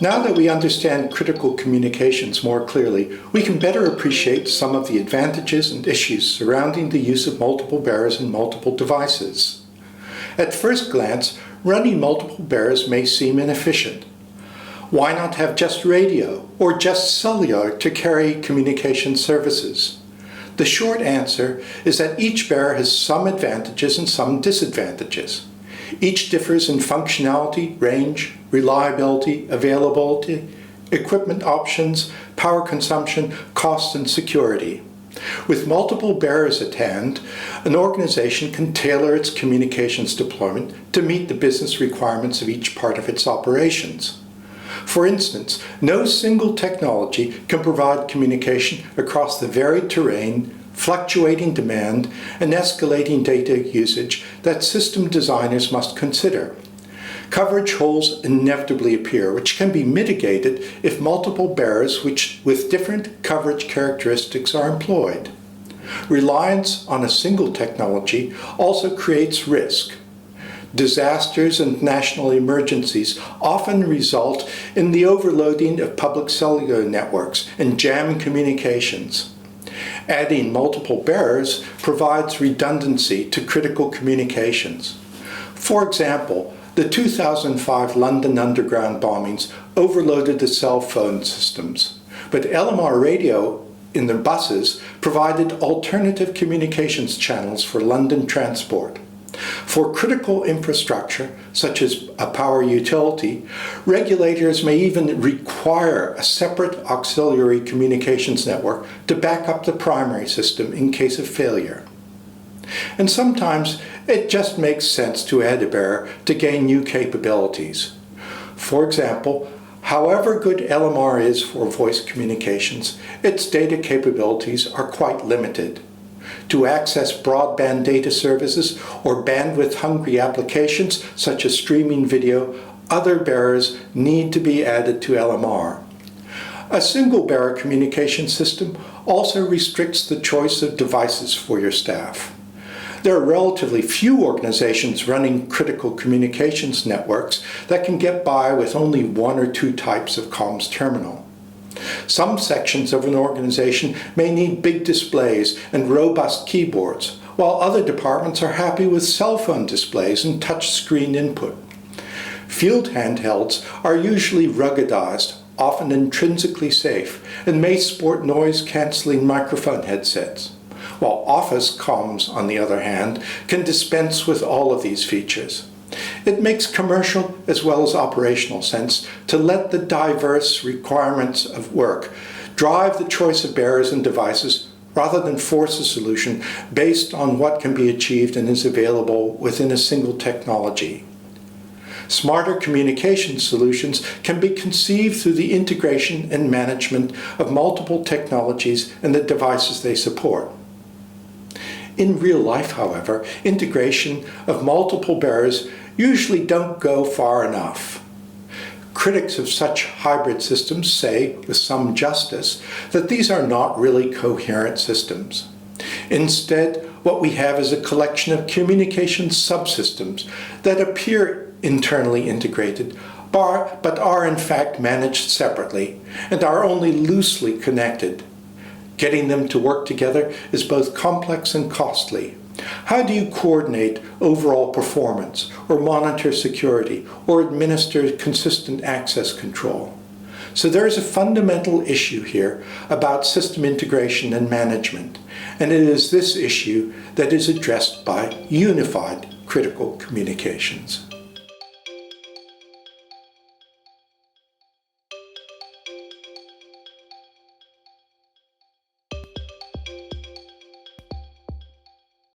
Now that we understand critical communications more clearly, we can better appreciate some of the advantages and issues surrounding the use of multiple bearers and multiple devices. At first glance, running multiple bearers may seem inefficient. Why not have just radio or just cellular to carry communication services? The short answer is that each bearer has some advantages and some disadvantages. Each differs in functionality, range, reliability, availability, equipment options, power consumption, cost, and security. With multiple bearers at hand, an organization can tailor its communications deployment to meet the business requirements of each part of its operations. For instance, no single technology can provide communication across the varied terrain, fluctuating demand, and escalating data usage that system designers must consider. Coverage holes inevitably appear, which can be mitigated if multiple bearers with different coverage characteristics are employed. Reliance on a single technology also creates risk. Disasters and national emergencies often result in the overloading of public cellular networks and jam communications. Adding multiple bearers provides redundancy to critical communications. For example, the 2005 London Underground bombings overloaded the cell phone systems, but LMR radio in the buses provided alternative communications channels for London transport. For critical infrastructure, such as a power utility, regulators may even require a separate auxiliary communications network to back up the primary system in case of failure. And sometimes it just makes sense to add a bearer to gain new capabilities. For example, however good LMR is for voice communications, its data capabilities are quite limited. To access broadband data services or bandwidth-hungry applications such as streaming video, other bearers need to be added to LMR. A single bearer communication system also restricts the choice of devices for your staff. There are relatively few organizations running critical communications networks that can get by with only one or two types of comms terminal. Some sections of an organization may need big displays and robust keyboards, while other departments are happy with cell phone displays and touch screen input. Field handhelds are usually ruggedized, often intrinsically safe, and may sport noise-canceling microphone headsets, while office comms, on the other hand, can dispense with all of these features. It makes commercial as well as operational sense to let the diverse requirements of work drive the choice of bearers and devices rather than force a solution based on what can be achieved and is available within a single technology. Smarter communication solutions can be conceived through the integration and management of multiple technologies and the devices they support. In real life, however, integration of multiple bearers usually don't go far enough. Critics of such hybrid systems say, with some justice, that these are not really coherent systems. Instead, what we have is a collection of communication subsystems that appear internally integrated, but are in fact managed separately and are only loosely connected. Getting them to work together is both complex and costly. How do you coordinate overall performance, or monitor security, or administer consistent access control? So there is a fundamental issue here about system integration and management, and it is this issue that is addressed by unified critical communications.